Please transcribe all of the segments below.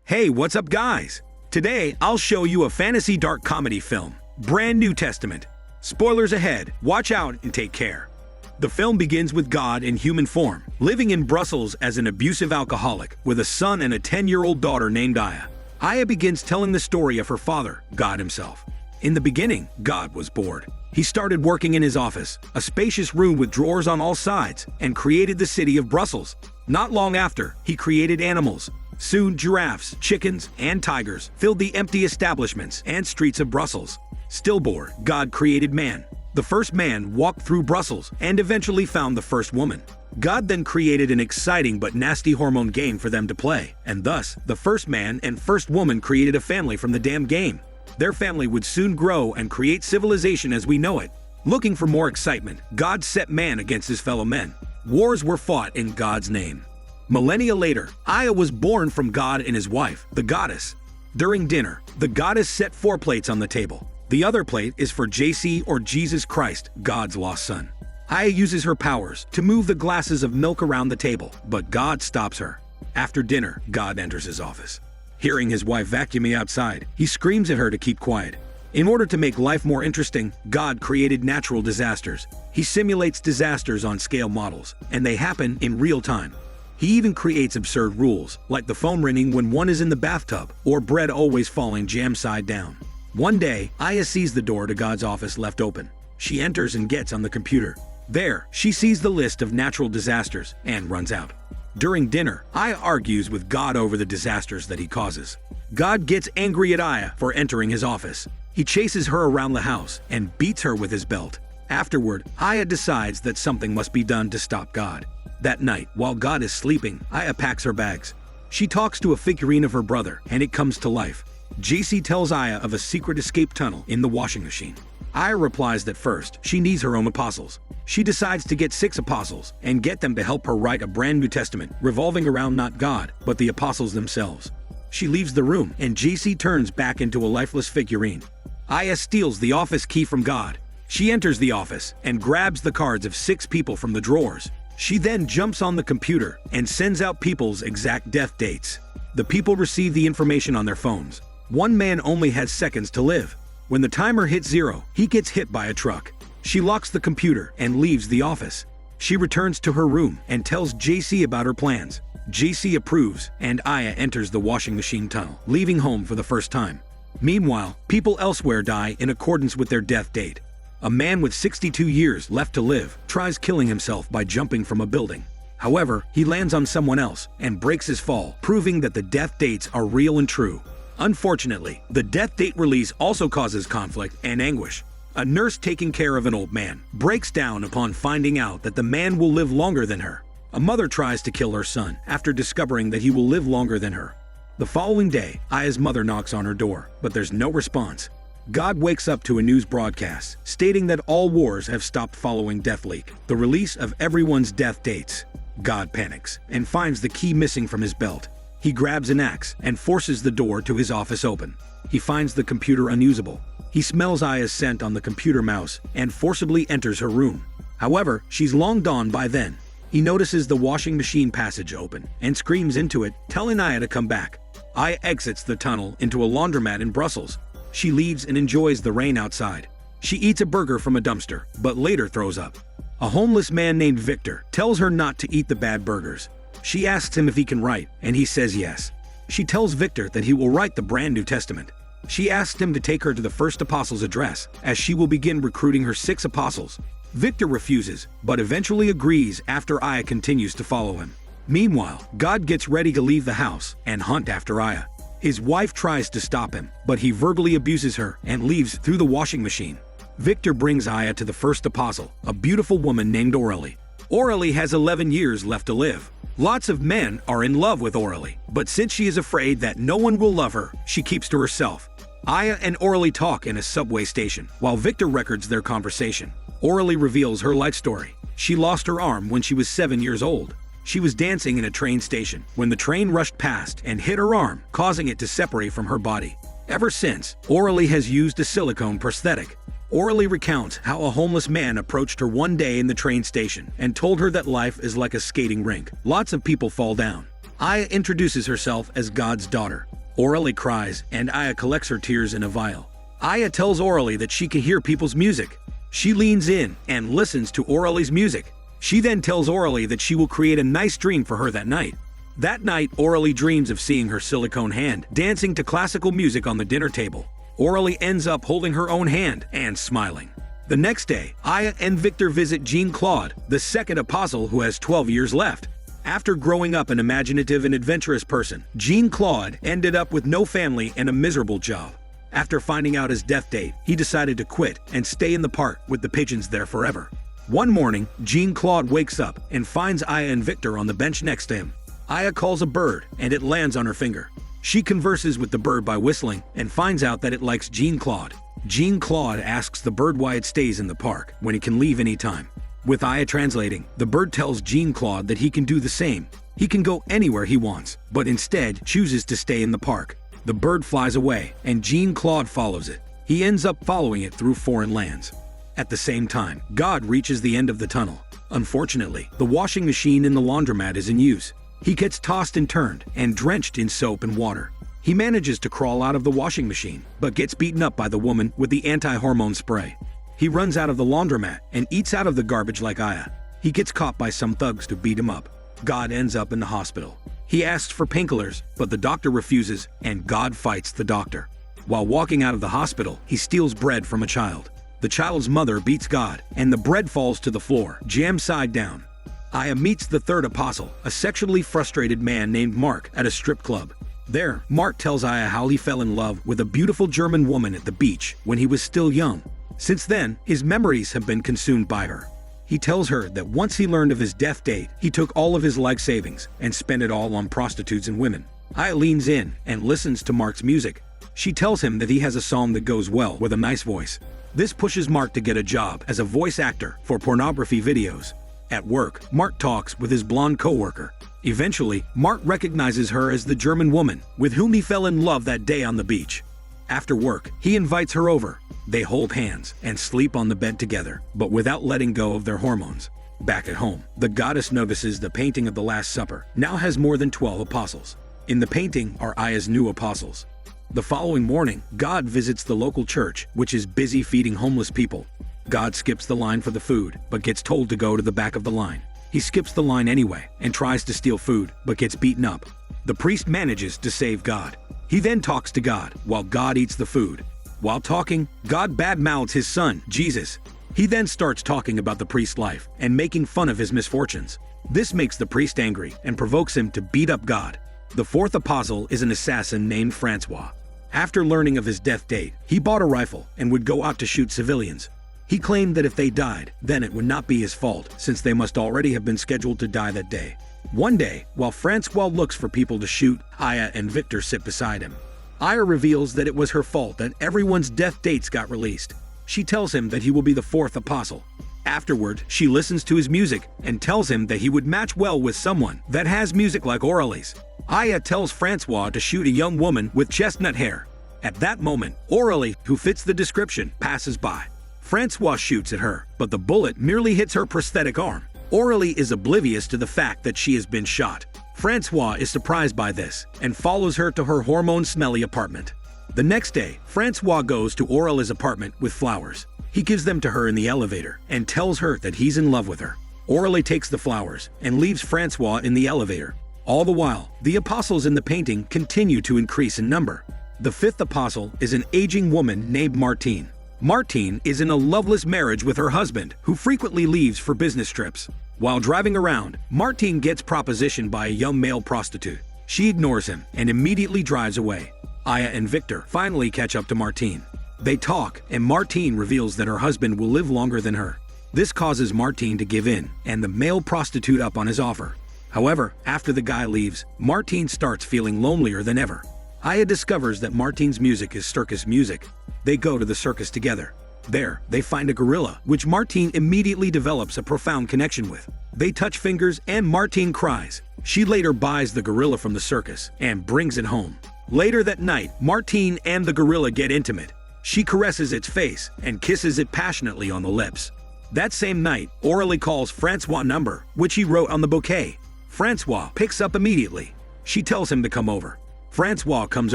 Hey, what's up guys? Today, I'll show you a fantasy dark comedy film, Brand New Testament. Spoilers ahead, watch out and take care. The film begins with God in human form, living in Brussels as an abusive alcoholic with a son and a 10-year-old daughter named Aya. Aya begins telling the story of her father, God himself. In the beginning, God was bored. He started working in his office, a spacious room with drawers on all sides, and created the city of Brussels. Not long after, he created animals. Soon, giraffes, chickens, and tigers filled the empty establishments and streets of Brussels. Still bored, God created man. The first man walked through Brussels and eventually found the first woman. God then created an exciting but nasty hormone game for them to play, and thus, the first man and first woman created a family from the damn game. Their family would soon grow and create civilization as we know it. Looking for more excitement, God set man against his fellow men. Wars were fought in God's name. Millennia later, Aya was born from God and his wife, the goddess. During dinner, the goddess set 4 plates on the table. The other plate is for JC or Jesus Christ, God's lost son. Aya uses her powers to move the glasses of milk around the table, but God stops her. After dinner, God enters his office. Hearing his wife vacuuming outside, he screams at her to keep quiet. In order to make life more interesting, God created natural disasters. He simulates disasters on scale models, and they happen in real time. He even creates absurd rules, like the phone ringing when one is in the bathtub, or bread always falling jam side down. One day, Aya sees the door to God's office left open. She enters and gets on the computer. There, she sees the list of natural disasters and runs out. During dinner, Aya argues with God over the disasters that he causes. God gets angry at Aya for entering his office. He chases her around the house and beats her with his belt. Afterward, Aya decides that something must be done to stop God. That night, while God is sleeping, Aya packs her bags. She talks to a figurine of her brother, and it comes to life. JC tells Aya of a secret escape tunnel in the washing machine. Aya replies that first, she needs her own apostles. She decides to get 6 apostles and get them to help her write a brand new testament revolving around not God, but the apostles themselves. She leaves the room, and JC turns back into a lifeless figurine. Aya steals the office key from God. She enters the office and grabs the cards of 6 people from the drawers. She then jumps on the computer and sends out people's exact death dates. The people receive the information on their phones. One man only has seconds to live. When the timer hits 0, he gets hit by a truck. She locks the computer and leaves the office. She returns to her room and tells JC about her plans. JC approves, and Aya enters the washing machine tunnel, leaving home for the first time. Meanwhile, people elsewhere die in accordance with their death date. A man with 62 years left to live tries killing himself by jumping from a building. However, he lands on someone else and breaks his fall, proving that the death dates are real and true. Unfortunately, the death date release also causes conflict and anguish. A nurse taking care of an old man breaks down upon finding out that the man will live longer than her. A mother tries to kill her son after discovering that he will live longer than her. The following day, Aya's mother knocks on her door, but there's no response. God wakes up to a news broadcast stating that all wars have stopped following Death Leak, the release of everyone's death dates. God panics and finds the key missing from his belt. He grabs an axe and forces the door to his office open. He finds the computer unusable. He smells Aya's scent on the computer mouse and forcibly enters her room. However, she's long gone by then. He notices the washing machine passage open and screams into it, telling Aya to come back. Aya exits the tunnel into a laundromat in Brussels. She leaves and enjoys the rain outside. She eats a burger from a dumpster, but later throws up. A homeless man named Victor tells her not to eat the bad burgers. She asks him if he can write, and he says yes. She tells Victor that he will write the Brand New Testament. She asks him to take her to the first apostle's address, as she will begin recruiting her 6 apostles. Victor refuses, but eventually agrees after Aya continues to follow him. Meanwhile, God gets ready to leave the house and hunt after Aya. His wife tries to stop him, but he verbally abuses her and leaves through the washing machine. Victor brings Aya to the first apostle, a beautiful woman named Aurélie. Aurélie has 11 years left to live. Lots of men are in love with Aurélie, but since she is afraid that no one will love her, she keeps to herself. Aya and Aurélie talk in a subway station, while Victor records their conversation. Aurélie reveals her life story. She lost her arm when she was 7 years old. She was dancing in a train station when the train rushed past and hit her arm, causing it to separate from her body. Ever since, Aurélie has used a silicone prosthetic. Orally recounts how a homeless man approached her one day in the train station and told her that life is like a skating rink. Lots of people fall down. Aya introduces herself as God's daughter. Orally cries, and Aya collects her tears in a vial. Aya tells Orally that she can hear people's music. She leans in and listens to Oraly's music. She then tells Orally that she will create a nice dream for her that night. That night, Orally dreams of seeing her silicone hand dancing to classical music on the dinner table. Orally ends up holding her own hand and smiling. The next day, Aya and Victor visit Jean-Claude, the second apostle who has 12 years left. After growing up an imaginative and adventurous person, Jean-Claude ended up with no family and a miserable job. After finding out his death date, he decided to quit and stay in the park with the pigeons there forever. One morning, Jean-Claude wakes up and finds Aya and Victor on the bench next to him. Aya calls a bird, and it lands on her finger. She converses with the bird by whistling and finds out that it likes Jean-Claude. Jean-Claude asks the bird why it stays in the park when it can leave anytime. With Aya translating, the bird tells Jean-Claude that he can do the same. He can go anywhere he wants, but instead chooses to stay in the park. The bird flies away, and Jean-Claude follows it. He ends up following it through foreign lands. At the same time, God reaches the end of the tunnel. Unfortunately, the washing machine in the laundromat is in use. He gets tossed and turned and drenched in soap and water. He manages to crawl out of the washing machine, but gets beaten up by the woman with the anti-hormone spray. He runs out of the laundromat and eats out of the garbage like Aya. He gets caught by some thugs to beat him up. God ends up in the hospital. He asks for painkillers, but the doctor refuses, and God fights the doctor. While walking out of the hospital, he steals bread from a child. The child's mother beats God, and the bread falls to the floor, jammed side down. Aya meets the third apostle, a sexually frustrated man named Mark, at a strip club. There, Mark tells Aya how he fell in love with a beautiful German woman at the beach when he was still young. Since then, his memories have been consumed by her. He tells her that once he learned of his death date, he took all of his life savings and spent it all on prostitutes and women. Aya leans in and listens to Mark's music. She tells him that he has a song that goes well with a nice voice. This pushes Mark to get a job as a voice actor for pornography videos. At work, Mark talks with his blonde coworker. Eventually, Mark recognizes her as the German woman with whom he fell in love that day on the beach. After work, he invites her over. They hold hands and sleep on the bed together, but without letting go of their hormones. Back at home, the goddess notices the painting of the Last Supper now has more than 12 apostles. In the painting are Aya's new apostles. The following morning, God visits the local church, which is busy feeding homeless people. God skips the line for the food, but gets told to go to the back of the line. He skips the line anyway and tries to steal food, but gets beaten up. The priest manages to save God. He then talks to God while God eats the food. While talking, God badmouths his son, Jesus. He then starts talking about the priest's life and making fun of his misfortunes. This makes the priest angry and provokes him to beat up God. The fourth apostle is an assassin named Francois. After learning of his death date, he bought a rifle and would go out to shoot civilians. He claimed that if they died, then it would not be his fault, since they must already have been scheduled to die that day. One day, while Francois looks for people to shoot, Aya and Victor sit beside him. Aya reveals that it was her fault that everyone's death dates got released. She tells him that he will be the fourth apostle. Afterward, she listens to his music and tells him that he would match well with someone that has music like Orally's. Aya tells Francois to shoot a young woman with chestnut hair. At that moment, Orally, who fits the description, passes by. Francois shoots at her, but the bullet merely hits her prosthetic arm. Orally is oblivious to the fact that she has been shot. Francois is surprised by this and follows her to her hormone-smelly apartment. The next day, Francois goes to Orally's apartment with flowers. He gives them to her in the elevator and tells her that he's in love with her. Orally takes the flowers and leaves Francois in the elevator. All the while, the apostles in the painting continue to increase in number. The fifth apostle is an aging woman named Martine. Martine is in a loveless marriage with her husband, who frequently leaves for business trips. While driving around, Martine gets propositioned by a young male prostitute. She ignores him and immediately drives away. Aya and Victor finally catch up to Martine. They talk, and Martine reveals that her husband will live longer than her. This causes Martine to give in, and the male prostitute up on his offer. However, after the guy leaves, Martine starts feeling lonelier than ever. Aya discovers that Martine's music is circus music. They go to the circus together. There, they find a gorilla, which Martine immediately develops a profound connection with. They touch fingers and Martine cries. She later buys the gorilla from the circus and brings it home. Later that night, Martine and the gorilla get intimate. She caresses its face and kisses it passionately on the lips. That same night, Aurélie calls Francois' number, which he wrote on the bouquet. Francois picks up immediately. She tells him to come over. Francois comes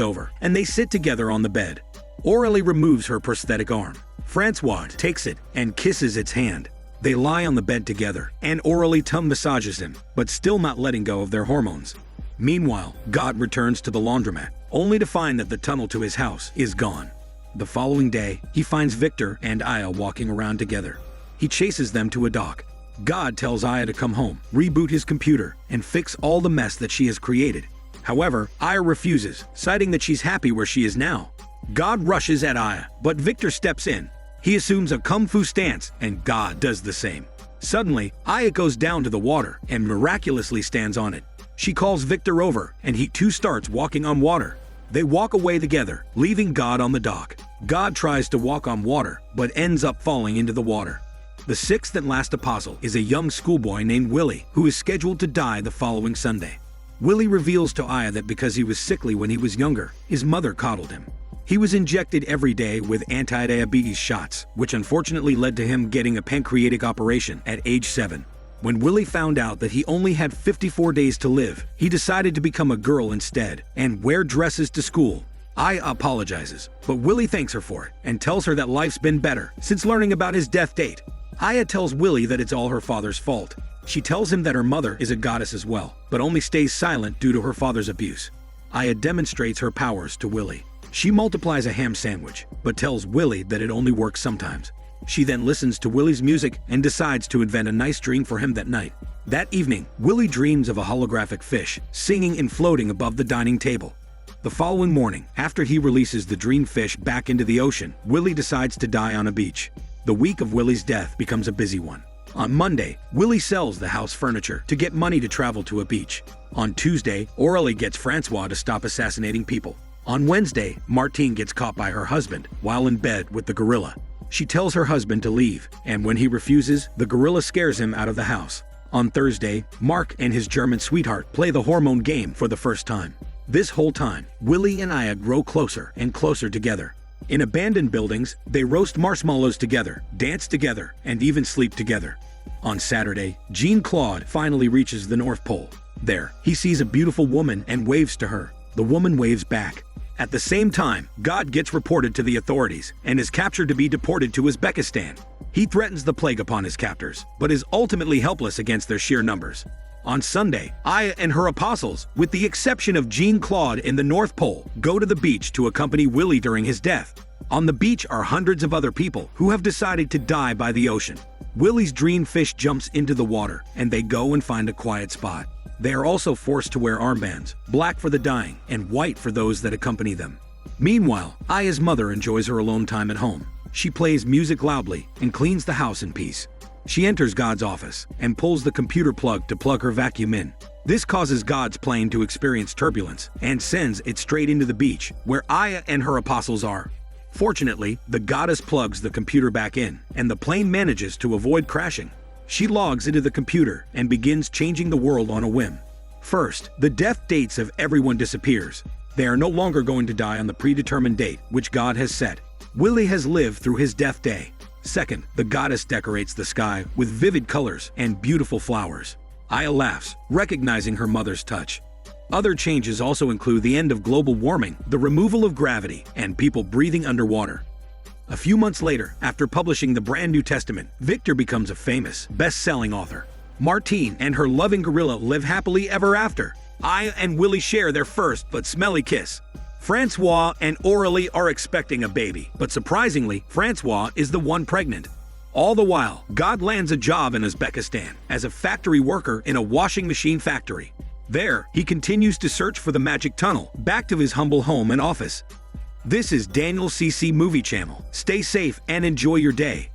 over, and they sit together on the bed. Aurélie removes her prosthetic arm. Francois takes it and kisses its hand. They lie on the bed together, and Aurélie tongue massages him, but still not letting go of their hormones. Meanwhile, God returns to the laundromat, only to find that the tunnel to his house is gone. The following day, he finds Victor and Aya walking around together. He chases them to a dock. God tells Aya to come home, reboot his computer, and fix all the mess that she has created. However, Aya refuses, citing that she's happy where she is now. God rushes at Aya, but Victor steps in. He assumes a kung fu stance, and God does the same. Suddenly, Aya goes down to the water and miraculously stands on it. She calls Victor over, and he too starts walking on water. They walk away together, leaving God on the dock. God tries to walk on water, but ends up falling into the water. The sixth and last apostle is a young schoolboy named Willie, who is scheduled to die the following Sunday. Willie reveals to Aya that because he was sickly when he was younger, his mother coddled him. He was injected every day with anti-diabetes shots, which unfortunately led to him getting a pancreatic operation at age 7. When Willie found out that he only had 54 days to live, he decided to become a girl instead and wear dresses to school. Aya apologizes, but Willie thanks her for it and tells her that life's been better since learning about his death date. Aya tells Willie that it's all her father's fault. She tells him that her mother is a goddess as well, but only stays silent due to her father's abuse. Aya demonstrates her powers to Willie. She multiplies a ham sandwich, but tells Willie that it only works sometimes. She then listens to Willie's music and decides to invent a nice dream for him that night. That evening, Willie dreams of a holographic fish singing and floating above the dining table. The following morning, after he releases the dream fish back into the ocean, Willie decides to die on a beach. The week of Willie's death becomes a busy one. On Monday, Willie sells the house furniture to get money to travel to a beach. On Tuesday, Aurélie gets Francois to stop assassinating people. On Wednesday, Martine gets caught by her husband while in bed with the gorilla. She tells her husband to leave, and when he refuses, the gorilla scares him out of the house. On Thursday, Mark and his German sweetheart play the hormone game for the first time. This whole time, Willie and Aya grow closer and closer together. In abandoned buildings, they roast marshmallows together, dance together, and even sleep together. On Saturday, Jean-Claude finally reaches the North Pole. There, he sees a beautiful woman and waves to her. The woman waves back. At the same time, God gets reported to the authorities and is captured to be deported to Uzbekistan. He threatens the plague upon his captors, but is ultimately helpless against their sheer numbers. On Sunday, Aya and her apostles, with the exception of Jean-Claude in the North Pole, go to the beach to accompany Willie during his death. On the beach are hundreds of other people who have decided to die by the ocean. Willie's dream fish jumps into the water, and they go and find a quiet spot. They are also forced to wear armbands, black for the dying and white for those that accompany them. Meanwhile, Aya's mother enjoys her alone time at home. She plays music loudly and cleans the house in peace. She enters God's office and pulls the computer plug to plug her vacuum in. This causes God's plane to experience turbulence and sends it straight into the beach, where Aya and her apostles are. Fortunately, the goddess plugs the computer back in, and the plane manages to avoid crashing. She logs into the computer and begins changing the world on a whim. First, the death dates of everyone disappears. They are no longer going to die on the predetermined date, which God has set. Willie has lived through his death day. Second, the goddess decorates the sky with vivid colors and beautiful flowers. Aya laughs, recognizing her mother's touch. Other changes also include the end of global warming, the removal of gravity, and people breathing underwater. A few months later, after publishing the brand New Testament, Victor becomes a famous, best-selling author. Martine and her loving gorilla live happily ever after. Aya and Willie share their first but smelly kiss. Francois and Aurélie are expecting a baby, but surprisingly, Francois is the one pregnant. All the while, God lands a job in Uzbekistan as a factory worker in a washing machine factory. There, he continues to search for the magic tunnel back to his humble home and office. This is Daniel CC Movie Channel. Stay safe and enjoy your day.